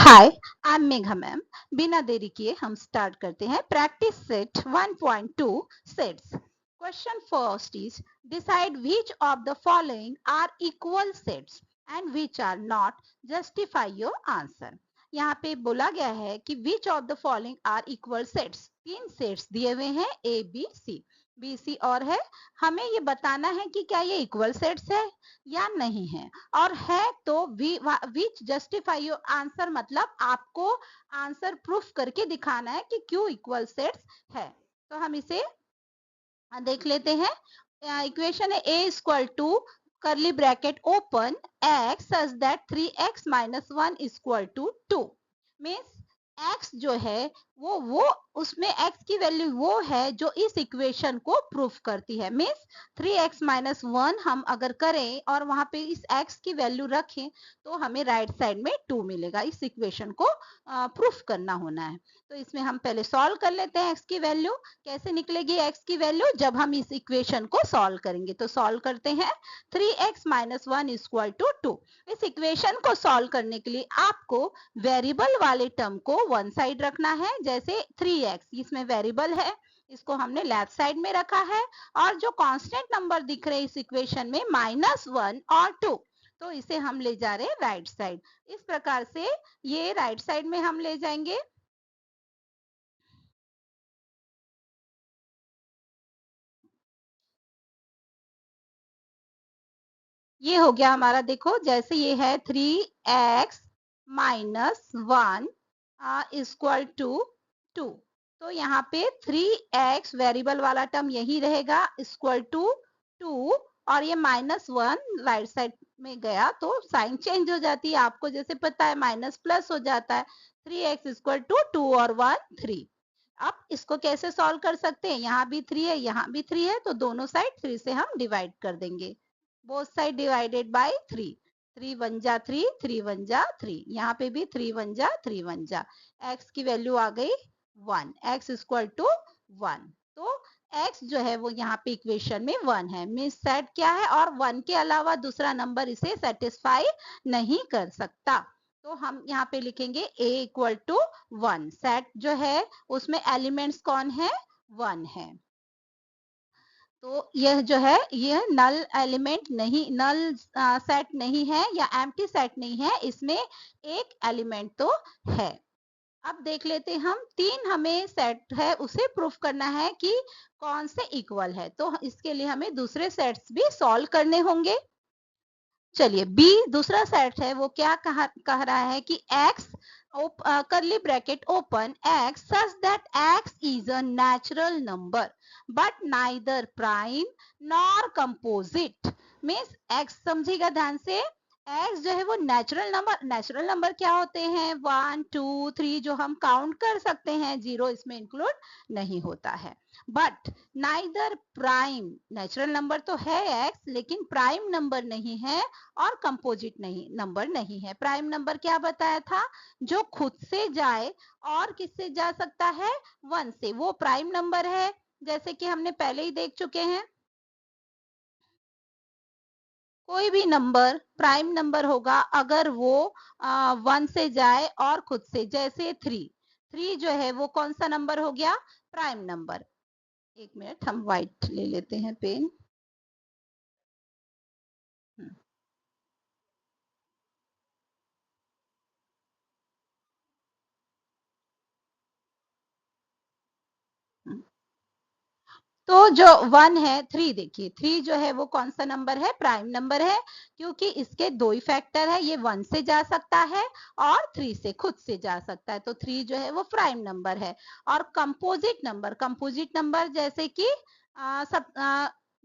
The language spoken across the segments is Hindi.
Hi, I am Megha ma'am. बिना देरी किए हम स्टार्ट करते हैं practice set 1.2 sets. Question first is decide which of the following are equal sets and which are not, justify your answer. यहाँ पे बोला गया है कि which of the following are equal sets. तीन सेट्स दिए हुए हैं A B C, B C और है। हमें ये बताना है कि क्या ये इक्वल सेट्स है या नहीं है, और है तो विच जस्टिफाई योर आंसर, मतलब आपको आंसर प्रूफ करके दिखाना है कि क्यों इक्वल सेट्स है। तो हम इसे देख लेते हैं। इक्वेशन है a equal to curly bracket open x such that 3x minus 1 equal to 2। Means x जो है वो उसमें x की वैल्यू वो है जो इस इक्वेशन को प्रूफ करती है। मीन्स 3x माइनस 1 हम अगर करें और वहां पे इस x की वैल्यू रखें तो हमें राइट साइड में 2 मिलेगा। इस इक्वेशन को प्रूफ करना होना है। तो इसमें हम पहले सॉल्व कर लेते हैं x की वैल्यू। कैसे निकलेगी x की वैल्यू, जब हम इस इक्वेशन को सॉल्व करेंगे। तो सॉल्व करते हैं 3x माइनस 1 इक्वल टू 2। इस इक्वेशन को सॉल्व करने के लिए आपको वेरिएबल वाले टर्म को वन साइड रखना है। जैसे 3x इसमें वेरिएबल है, इसको हमने लेफ्ट साइड में रखा है, और जो कांस्टेंट नंबर दिख रहे हैं इस इक्वेशन में -1 और 2, तो इसे हम ले जा रहे हैं राइट साइड। इस प्रकार से ये राइट साइड में हम ले जाएंगे। ये हो गया हमारा, देखो जैसे ये है 3x माइनस 1 इक्वल टू 2। तो यहाँ पे 3x वेरिएबल वाला टर्म यही रहेगा इक्वल टू 2, और ये -1 राइट साइड में गया तो साइन चेंज हो जाती है। आपको जैसे पता है माइनस प्लस हो जाता है। 3x इक्वल टू 2 और 1 3। अब इसको कैसे सॉल्व कर सकते हैं, यहाँ भी 3 है यहाँ भी 3 है, तो दोनों साइड 3 से हम डिवाइड कर देंगे। Both side divided by 3। 3 1 जा 3, 3 1 जा 3, यहाँ पे भी 3 1 जा 3 1 जा। x की वैल्यू आ गई 1, x इक्वल टू 1। तो x जो है वो यहाँ पे इक्वेशन में 1 है। मीन्स सेट क्या है, और 1 के अलावा दूसरा नंबर इसे सेटिस्फाई नहीं कर सकता। तो हम यहाँ पे लिखेंगे a इक्वल टू 1। सेट जो है उसमें एलिमेंट्स कौन है, 1 है। तो यह जो है यह नल एलिमेंट नहीं, नल सेट नहीं है या एम्प्टी सेट नहीं है, इसमें एक एलिमेंट तो है। अब देख लेते हैं हम, तीन हमें सेट है उसे प्रूफ करना है कि कौन से इक्वल है। तो इसके लिए हमें दूसरे सेट्स भी सॉल्व करने होंगे। चलिए बी दूसरा सेट है, वो क्या कह रहा है कि x करली bracket open x such that x is a natural number but neither prime nor composite. Means x समझिएगा ध्यान से, x जो है वो नेचुरल नंबर क्या होते हैं, 1 2 3 जो हम काउंट कर सकते हैं, जीरो इसमें इंक्लूड नहीं होता है। But neither prime, natural number तो है x लेकिन प्राइम नंबर नहीं है, और कंपोजिट नहीं नंबर नहीं है। प्राइम नंबर क्या बताया था, जो खुद से जाए और किससे जा सकता है, 1 से, वो प्राइम नंबर है। जैसे कि हमने पहले ही देख चुके हैं, कोई भी नंबर प्राइम नंबर होगा अगर वो 1 से जाए और खुद से। जैसे 3 जो है वो कौन सा नंबर हो गया, प्राइम नंबर। एक मिनट हम व्हाइट ले लेते हैं पेन। तो जो 1 है, 3 देखिए, 3 जो है वो कौन सा नंबर है, प्राइम नंबर है, क्योंकि इसके दो ही फैक्टर है, ये 1 से जा सकता है और 3 से खुद से जा सकता है। तो 3 जो है वो प्राइम नंबर है। और कंपोजिट नंबर जैसे कि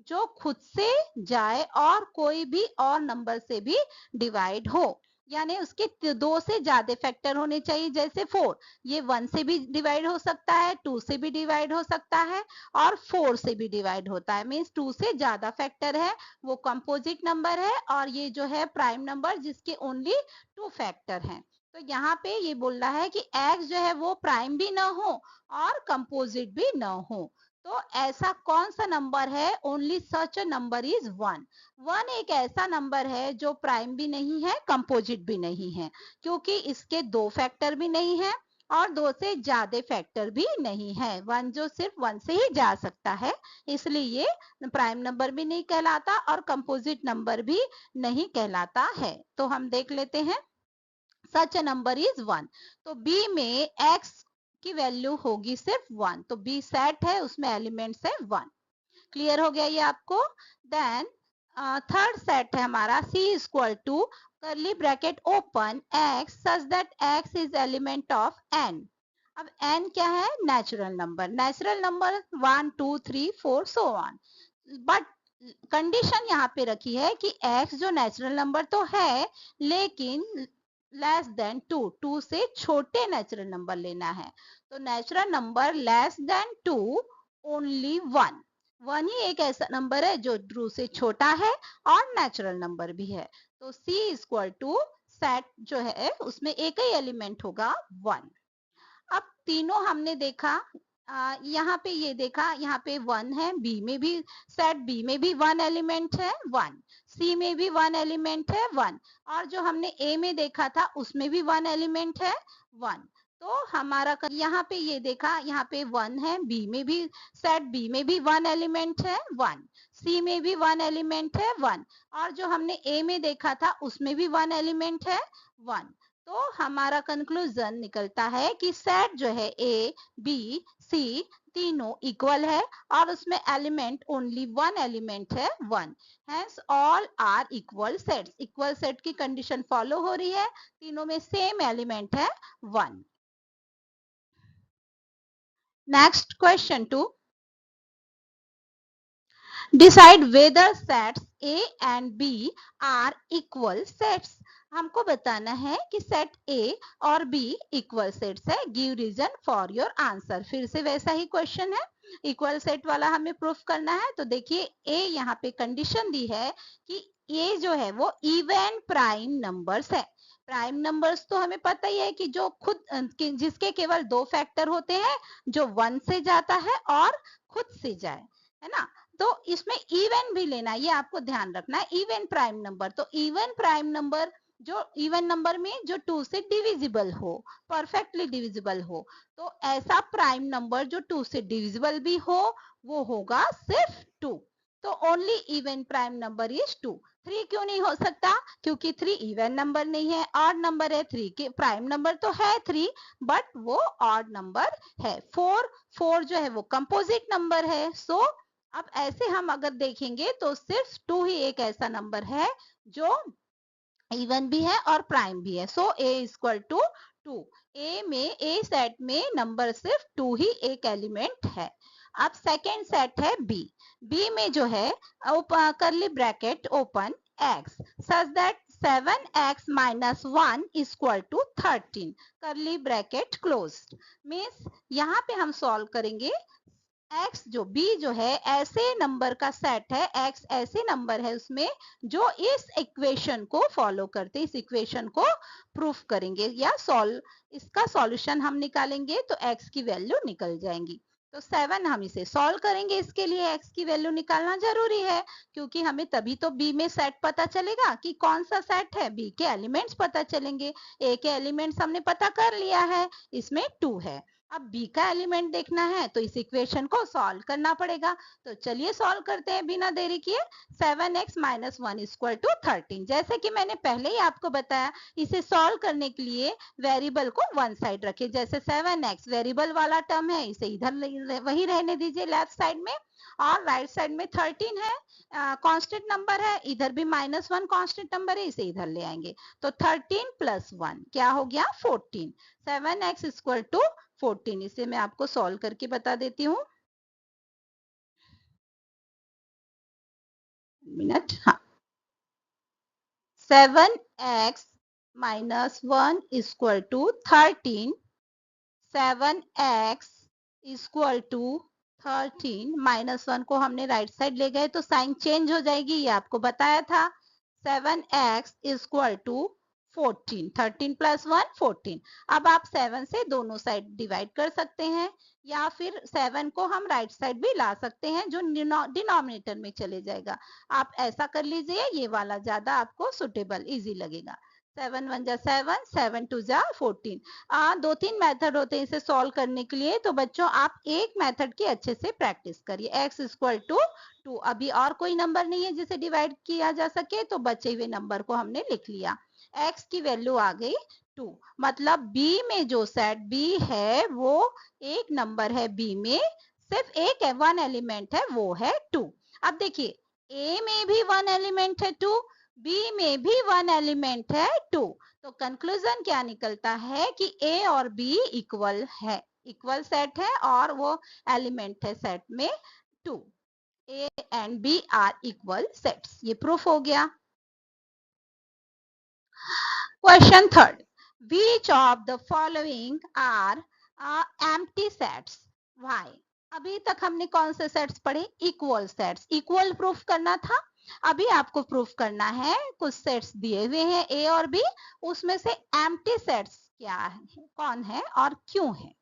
जो खुद से जाए और कोई भी और नंबर से भी डिवाइड हो, यानी उसके दो से ज्यादा फैक्टर होने चाहिए। जैसे 4, ये 1 से भी डिवाइड हो सकता है, 2 से भी डिवाइड हो सकता है, और 4 से भी डिवाइड होता है। मीन्स 2 से ज्यादा फैक्टर है, वो कंपोजिट नंबर है। और ये जो है प्राइम नंबर जिसके ओनली 2 फैक्टर हैं। तो यहाँ पे ये बोल रहा है कि x जो है वो प्राइम भी ना हो और कंपोजिट भी ना हो। तो ऐसा कौन सा नंबर है, only such a number is 1। 1 एक ऐसा नंबर है जो प्राइम भी नहीं है, कंपोजिट भी नहीं है, क्योंकि इसके 2 फैक्टर भी नहीं है और 2 से ज्यादा फैक्टर भी नहीं है। 1 जो सिर्फ 1 से ही जा सकता है, इसलिए ये प्राइम नंबर भी नहीं कहलाता और कंपोजिट नंबर भी नहीं कहलाता है। तो हम देख लेते हैं, सच अ नंबर इज 1। तो बी में x की वैल्यू होगी सिर्फ 1, तो बी सेट है, उसमें एलिमेंट्स है 1। क्लियर हो गया ये आपको। देन थर्ड सेट है हमारा, c equal to curly bracket open x such that x is element of n। अब n क्या है, natural number. Natural number 1 2 3 4 so on, but condition यहाँ पे रखी है कि x जो नेचुरल नंबर तो है, लेकिन लेस देन 2, 2 से छोटे नेचुरल नंबर लेना है। तो natural number less than 2 only 1। 1 ही एक ऐसा नंबर है जो 2 से छोटा है और नेचुरल नंबर भी है। तो c इक्वल टू सेट जो है उसमें एक ही एलिमेंट होगा 1। अब तीनों हमने देखा, यहाँ पे ये देखा, यहाँ पे 1 है, बी में भी सेट बी में भी 1 एलिमेंट है 1, सी में भी 1 एलिमेंट है 1, और जो हमने ए में देखा था उसमें भी 1 एलिमेंट है 1। तो हमारा यहाँ पे ये देखा, यहाँ पे 1 है, बी में भी सेट बी में भी 1 एलिमेंट है 1, सी में भी 1 एलिमेंट है 1, और जो हमने ए में देखा था उसमें भी 1 एलिमेंट है 1। तो हमारा कंक्लूजन निकलता है कि सेट जो है ए बी सी तीनों इक्वल है और उसमें एलिमेंट ओनली 1 एलिमेंट है 1। Hence all are equal sets. Equal set की कंडीशन फॉलो हो रही है, तीनों में सेम एलिमेंट है 1। Next question 2, decide whether sets A and B are equal sets. हमको बताना है कि सेट ए और बी इक्वल सेट्स है। Give reason for your answer. फिर से वैसा ही क्वेश्चन है, इक्वल सेट वाला हमें प्रूफ करना है। तो देखिए ए यहाँ पे कंडीशन दी है कि ये जो है वो इवन प्राइम नंबर्स है। प्राइम नंबर्स तो हमें पता ही है कि जो खुद जिसके केवल 2 फैक्टर होते हैं, जो 1 से जाता है और खुद से जाए, है ना। तो इसमें इवन भी लेना, ये आपको ध्यान रखना है, इवन प्राइम नंबर। तो इवन प्राइम नंबर जो इवन नंबर में जो 2 से डिविजिबल हो, परफेक्टली डिविजिबल हो, तो ऐसा प्राइम नंबर जो 2 से डिविजिबल भी हो वो होगा सिर्फ 2। तो only even prime number is 2। 3 क्यों नहीं हो सकता, क्योंकि 3 इवन नंबर नहीं है, ऑड नंबर है। 3 के प्राइम नंबर तो है 3, बट वो ऑड नंबर है। 4 जो है वो कंपोजिट नंबर है। सो अब ऐसे हम अगर देखेंगे तो सिर्फ 2 ही एक ऐसा नंबर है जो इवन भी है और प्राइम भी है। सो ए इक्वल टू 2। ए में ए सेट में नंबर सिर्फ 2 ही एक एलिमेंट है। अब सेकेंड सेट है बी। बी में जो है curly bracket open x such that 7x minus 1 equal to 13 curly bracket closed. Means यहाँ पे हम सॉल्व करेंगे x जो b जो है ऐसे नंबर का सेट है, x ऐसे नंबर है उसमें जो इस इक्वेशन को फॉलो करते, इस इक्वेशन को प्रूफ करेंगे या इसका सॉल्यूशन हम निकालेंगे तो x की वैल्यू निकल जाएंगी। तो 7 हम इसे सॉल्व करेंगे, इसके लिए x की वैल्यू निकालना जरूरी है, क्योंकि हमें तभी तो b में सेट पता चलेगा कि कौन सा सेट है, b के एलिमेंट्स पता चलेंगे। a के एलिमेंट्स हमने पता कर लिया है, इसमें 2 है। अब b का एलिमेंट देखना है तो इस इक्वेशन को सॉल्व करना पड़ेगा। तो चलिए सॉल्व करते हैं बिना देरी किए। 7x minus 1 equal to 13। जैसे कि मैंने पहले ही आपको बताया, इसे सॉल्व करने के लिए वेरिएबल को वन साइड रखें। जैसे 7x वेरिएबल वाला टर्म है, इसे इधर वही रहने दीजिए लेफ्ट साइड में, और राइट साइड में 13 है, कांस्टेंट नंबर है, इधर भी -1 कांस्टेंट नंबर है, इसे इधर ले आएंगे। तो 13 प्लस 1 क्या हो गया 14। 7x equal to 14। इसे मैं आपको सॉल्व करके बता देती हूँ, मिनट। हाँ, 7x minus 1 equal to 13। 7x equal to 13 -1 को हमने राइट साइड ले गए तो साइन चेंज हो जाएगी, ये आपको बताया था। 7x equal to 14, 13 plus 1 14। अब आप 7 से दोनों साइड डिवाइड कर सकते हैं या फिर 7 को हम राइट साइड भी ला सकते हैं जो डिनोमिनेटर में चले जाएगा। आप ऐसा कर लीजिए, ये वाला ज्यादा आपको सुटेबल इजी लगेगा। 7 1 जा 7, 7 2 जा 14। 2-3 मेथड होते हैं इसे सॉल्व करने के लिए, तो बच्चों आप एक मेथड की अच्छे से प्रैक्टिस करिए। x इक्वल टू 2, अभी और कोई नंबर नहीं है जिसे डिवाइड किया जा सके, तो बचे हुए नंबर को हमने लिख लिया। x की वैल्यू आ गई 2, मतलब b में जो सेट b है वो एक नंबर है, b में सिर्फ एक है, वन एलिमेंट है, वो है 2। अब देखिए a में भी वन एलिमेंट है 2, b में भी वन एलिमेंट है 2, तो कंक्लूजन क्या निकलता है कि a और b इक्वल है, इक्वल सेट है और वो एलिमेंट है सेट में 2। a and b are equal sets, ये प्रूफ हो गया। Question third. Which of the following are empty sets? Why? अभी तक हमने कौन से सेट्स पढ़े? Equal sets. इक्वल प्रूफ करना था, अभी आपको प्रूफ करना है कुछ सेट्स दिए हुए हैं ए और बी, उसमें से एम्प्टी सेट्स क्या है, कौन है और क्यों है।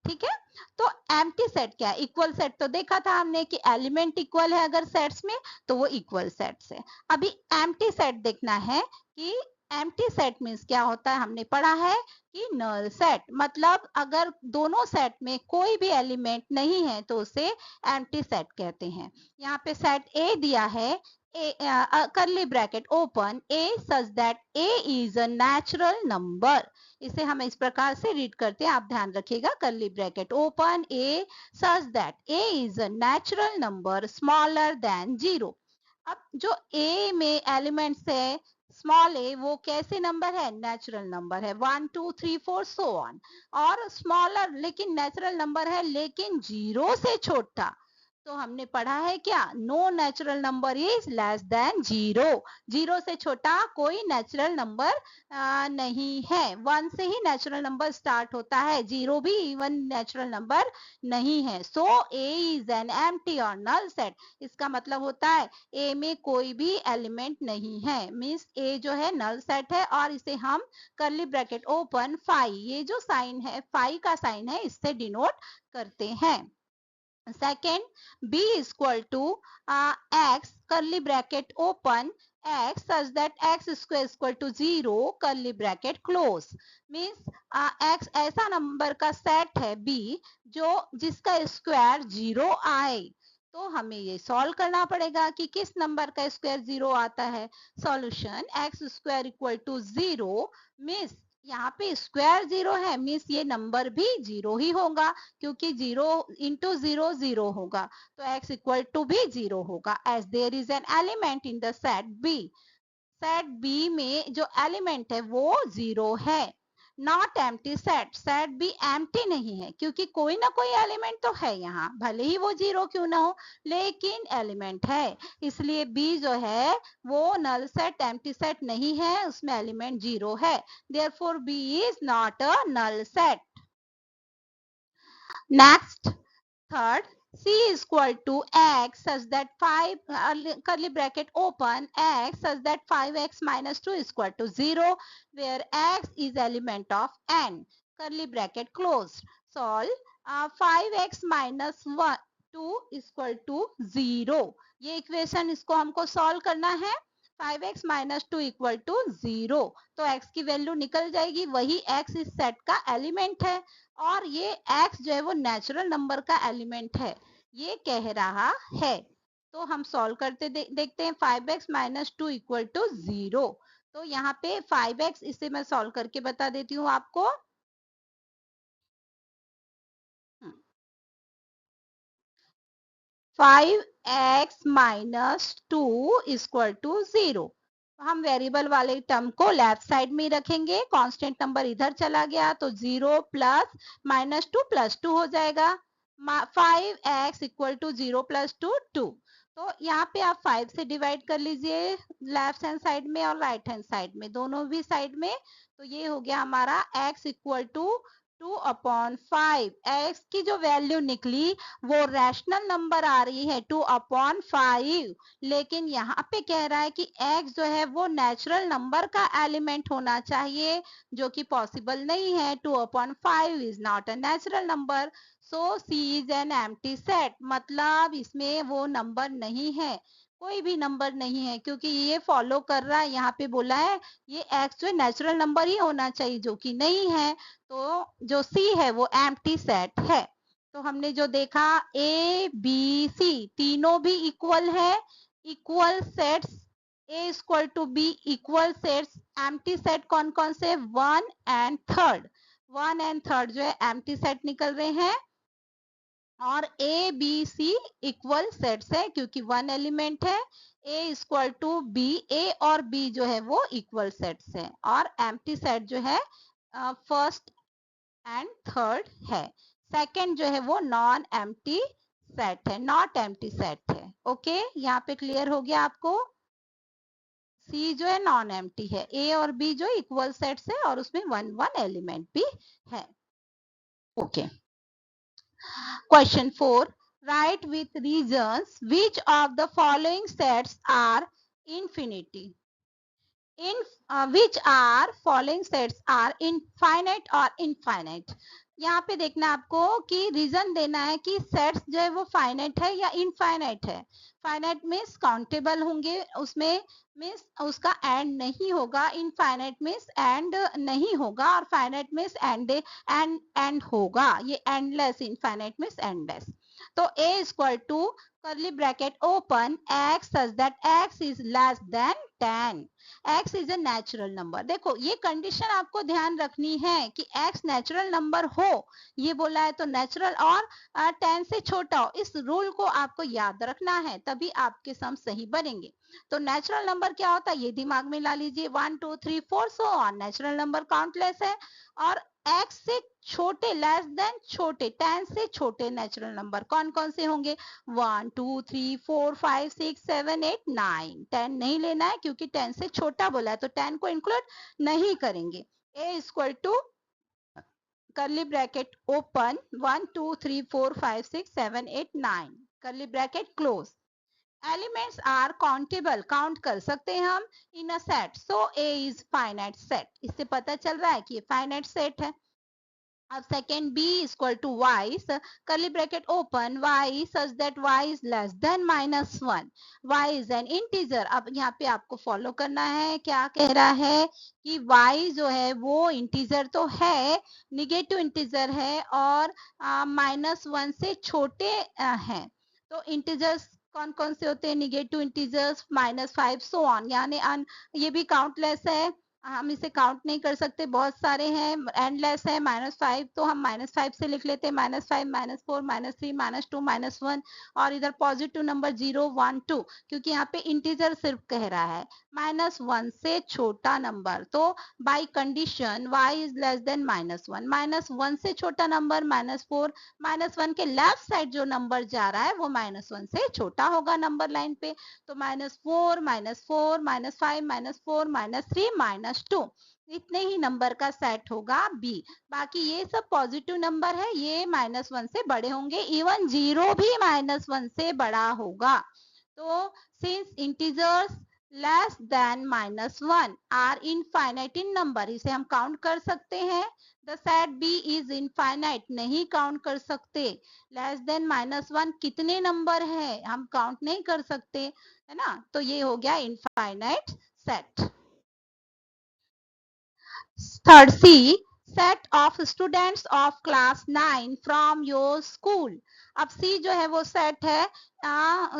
ठीक है, तो एम्प्टी सेट क्या है? इक्वल सेट तो देखा था हमने कि एलिमेंट इक्वल है अगर सेट्स में तो वो इक्वल सेट्स है। अभी एम्प्टी सेट देखना है कि एम्प्टी सेट मीन्स क्या होता है। हमने पढ़ा है कि नल सेट मतलब अगर दोनों सेट में कोई भी एलिमेंट नहीं है तो उसे एम्प्टी सेट कहते हैं। यहाँ पे सेट ए दिया है, curly bracket open, A such that A is a natural number. इसे हम इस प्रकार से रीड करते हैं, आप ध्यान रखिएगा। करली bracket open, A such that A is a natural number smaller than 0। अब जो ए में एलिमेंट्स है स्मॉल ए, वो कैसे नंबर है? नेचुरल नंबर है, 1 2 3 4 सो ऑन। और स्मॉलर लेकिन नेचुरल नंबर है लेकिन 0 से छोटा, तो हमने पढ़ा है क्या? No natural number is less than 0। 0 से छोटा कोई नेचुरल नंबर नहीं है। 1 से ही नेचुरल नंबर स्टार्ट होता है, 0 भी इवन नेचुरल नंबर नहीं है। सो ए इज एन एम्प्टी और नल सेट। इसका मतलब होता है ए में कोई भी एलिमेंट नहीं है, मीन्स ए जो है नल सेट है। और इसे हम करली ब्रैकेट ओपन फाई, ये जो साइन है फाई का साइन है, इससे डिनोट करते हैं। Second, b is equal to x curly bracket open x such that x square is equal to 0 curly bracket close, means x ऐसा नंबर का सेट है b जो जिसका स्क्वायर 0 आए। तो हमें ये सॉल्व करना पड़ेगा कि किस नंबर का स्क्वायर 0 आता है। Solution x square equal to 0, means यहाँ पे स्क्वायर 0 है, मीन्स ये नंबर भी 0 ही होगा क्योंकि 0 इंटू 0 0 होगा, तो x इक्वल टू भी 0 होगा। As there is an element in the set b, set b में जो एलिमेंट है वो 0 है। नॉट एम्प्टी सेट, सेट भी एम्प्टी नहीं है क्योंकि कोई ना कोई एलिमेंट तो है यहाँ, भले ही वो 0 क्यों ना हो लेकिन एलिमेंट है, इसलिए b जो है वो नल सेट एम्प्टी सेट नहीं है, उसमें एलिमेंट 0 है। Therefore b is not a null set. Next, third, c is equal to x such that 5 curly bracket open x such that 5x minus 2 is equal to 0 where x is element of n curly bracket closed. Solve 5x minus 1 2 is equal to 0, ये इक्वेशन इसको हमको सॉल्व करना है। 5x minus 2 इक्वल टू 0, तो x की वैल्यू निकल जाएगी, वही x इस सेट का एलिमेंट है और ये x जो है वो नेचुरल नंबर का एलिमेंट है, ये कह रहा है। तो हम सॉल्व करते देखते हैं। 5x माइनस 2 इक्वल टू 0, तो यहाँ पे 5x, इसे मैं सॉल्व करके बता देती हूँ आपको। 5x माइनस 2 इक्वल टू 0, हम वेरिएबल वाले टर्म को लेफ्ट साइड में रखेंगे, कांस्टेंट नंबर इधर चला गया तो 0 प्लस माइनस 2 प्लस 2 हो जाएगा। 5x इक्वल टू 0 प्लस 2 2, तो यहाँ पे आप 5 से डिवाइड कर लीजिए लेफ्ट हैंड साइड में और राइट हैंड साइड में, दोनों भी साइड में, तो ये हो गया हमारा x इक्वल टू 2/5 x की जो वैल्यू निकली वो रैशनल नंबर आ रही है 2/5, लेकिन यहाँ पे कह रहा है कि x जो है वो नेचुरल नंबर का एलिमेंट होना चाहिए, जो कि पॉसिबल नहीं है। 2/5 is not a natural number, so c is an empty set, मतलब इसमें वो नंबर नहीं है, कोई भी नंबर नहीं है, क्योंकि ये फॉलो कर रहा है, यहाँ पे बोला है ये x जो नेचुरल नंबर ही होना चाहिए, जो कि नहीं है। तो जो C है वो एम्प्टी सेट है। तो हमने जो देखा A, B, C तीनों भी इक्वल है, equal sets, A equal to B equal sets. Empty set कौन कौन से? 1 एंड 3, 1 एंड 3 जो है एम्प्टी सेट निकल रहे हैं। और A, B, C equal sets है, क्योंकि 1 एलिमेंट है। A equal to B, A और B जो है वो इक्वल सेट्स है। और एम्प्टी सेट जो है फर्स्ट एंड थर्ड है। सेकंड जो है वो नॉन एम्प्टी सेट है, नॉट एम्प्टी सेट है। ओके, यहाँ पे क्लियर हो गया आपको? सी जो है नॉन एम्प्टी है, ए और बी जो इक्वल सेट्स है और उसमें 1 एलिमेंट भी है। Okay, question 4, right with reasons which of the following sets are infinity, in which are following sets are infinite or infinite। यहाँ पे देखना आपको कि रीजन देना है कि सेट्स जो है वो फाइनाइट है या इनफाइनाइट है। फाइनाइट मीन्स काउंटेबल होंगे, उसमें मीन्स उसका एंड नहीं होगा, इनफाइनाइट मीन्स एंड नहीं होगा, और फाइनाइट मीन्स एंड होगा। ये एंडलेस, इनफाइनाइट मीन्स एंडलेस। तो a equal to curly bracket open x such that x is less than 10, x is a natural number। देखो ये कंडीशन आपको ध्यान रखनी है कि x नेचुरल नंबर हो, ये बोला है तो नेचुरल, और 10 से छोटा हो, इस रूल को आपको याद रखना है, तभी आपके सम सही बनेंगे। तो नेचुरल नंबर क्या होता है ये दिमाग में ला लीजिए, 1 2 3 4 so on. Natural number countless है, और x से छोटे, लेस देन छोटे, 10 से छोटे नेचुरल नंबर कौन कौन से होंगे? 1 2 3 4 5 6 7 8 9। 10 नहीं लेना है क्योंकि 10 से छोटा बोला है, तो 10 को इंक्लूड नहीं करेंगे। a equal to curly bracket open 1 2 3 4 5 6 7 8 9 curly bracket close। Elements are countable, count कर सकते हैं हम in a set, so A is finite set. इससे पता चल रहा है कि ये फाइनाइट सेट है। अब second b equal to y, curly bracket open y such that y is less than -1, y is an integer। अब यहाँ पे आपको फॉलो करना है, क्या कह रहा है कि y जो है वो इंटीजर तो है, निगेटिव इंटीजर है, और -1 से छोटे हैं। तो इंटीजर्स कौन कौन से होते हैं? निगेटिव इंटीजर्स, -5 सो ऑन, यानी ये भी काउंटलेस है, हम इसे काउंट नहीं कर सकते, बहुत सारे हैं, एंडलेस है। -5 तो हम -5 से लिख लेते हैं, -5 -4 -3 -2 -1, और इधर पॉजिटिव नंबर 0 1 2, क्योंकि यहाँ पे इंटीजर सिर्फ कह रहा है, -1 से छोटा नंबर। तो by condition y is less than -1, -1 से छोटा नंबर -4, -1 के लेफ्ट साइड जो नंबर जा रहा है वो -1 से छोटा होगा नंबर लाइन पे। तो -4 -4 -5 -4 -3 -2, इतने ही नंबर का सेट होगा बी। बाकी ये सब पॉजिटिव नंबर है, ये -1 से बड़े होंगे, इवन 0 भी -1 से बड़ा होगा। तो since integers less than -1 are infinite in number, इसे हम काउंट कर सकते हैं। The set B is infinite, नहीं काउंट कर सकते। लेस देन -1 कितने नंबर है हम काउंट नहीं कर सकते, है ना? तो ये हो गया infinite set. Third C, set of students of class 9 from your school. अब सी जो है वो सेट है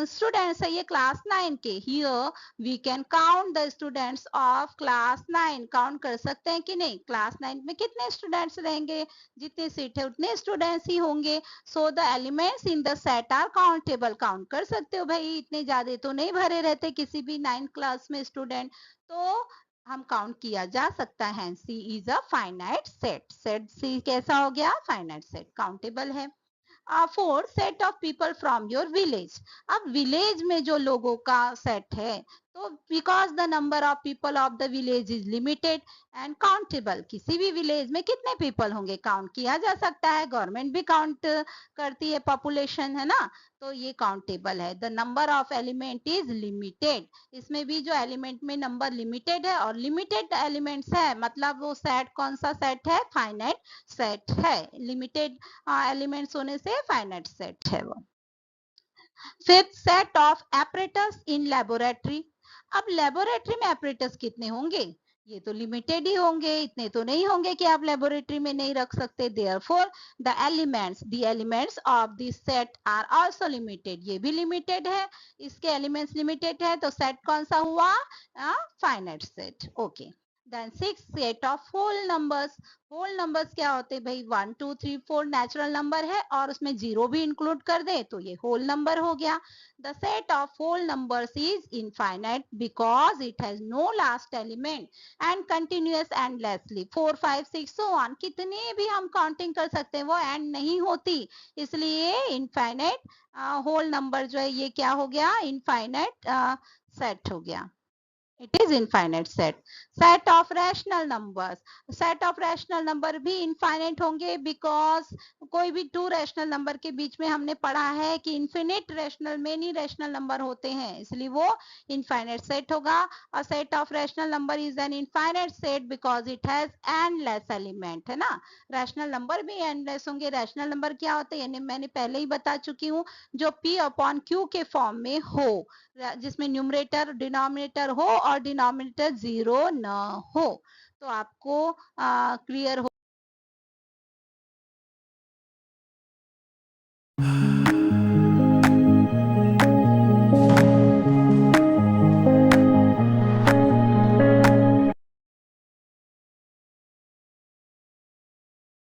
स्टूडेंट्स है ये क्लास 9 के। Here we can count the students of class 9, count कर सकते हैं कि नहीं? क्लास 9 में कितने स्टूडेंट्स रहेंगे? जितने सीट है उतने स्टूडेंट्स ही होंगे। So the elements in the set are countable, count कर सकते हो भाई, इतने ज्यादा तो नहीं भरे रहते किसी भी 9 क्लास में स्टूडेंट, तो हम काउंट किया जा सकता है। C is a finite set, set C कैसा हो गया? फाइनाइट सेट, काउंटेबल है। 4, set of people from your village. अब विलेज में जो लोगों का सेट है, तो because the number of people of the village is limited and countable, किसी भी विलेज में कितने पीपल होंगे काउंट किया जा सकता है, गवर्नमेंट भी काउंट करती है पॉपुलेशन, है ना, तो ये काउंटेबल है। The number of element is limited, इसमें भी जो एलिमेंट में नंबर लिमिटेड है और लिमिटेड एलिमेंट्स है, मतलब वो सेट कौन सा सेट है, फाइनाइट सेट है, लिमिटेड एलिमेंट्स होने से फाइनाइट सेट है वो। Fifth, set of apparatus in laboratory. अब लेबोरेटरी में एपरेटस कितने होंगे, ये तो लिमिटेड ही होंगे, इतने तो नहीं होंगे कि आप लेबोरेटरी में नहीं रख सकते। Therefore the elements of this set are also limited, ये भी लिमिटेड है, इसके एलिमेंट्स लिमिटेड है, तो सेट कौन सा हुआ, finite set. Okay, then six, set of whole numbers. Whole numbers क्या होते हैं भाई, 1 2 3 4 नेचुरल नंबर है और उसमें जीरो भी इंक्लूड कर दे तो ये होल नंबर हो गया। The set of whole numbers is infinite because it has no last element and continuous endlessly, 4 5 6 so on, कितने भी हम काउंटिंग कर सकते हैं, वो एंड नहीं होती, इसलिए इनफाइनाइट होल नंबर जो है ये क्या हो गया, इनफाइनाइट सेट हो गया, it is infinite set. Set of rational numbers, set of rational number भी infinite होंगे because कोई भी two rational number के बीच में हमने पढ़ा है कि infinite rational many rational number होते हैं, इसलिए वो infinite set होगा। और set of rational number is an infinite set because it has endless element, है ना, rational number भी endless होंगे। rational number क्या होते हैं, मैंने पहले ही बता चुकी हूँ, जो p upon q के फॉर्म में हो, जिसमें न्यूमरेटर डिनोमिनेटर हो और डिनोमिनेटर जीरो न हो, तो आपको क्लियर हो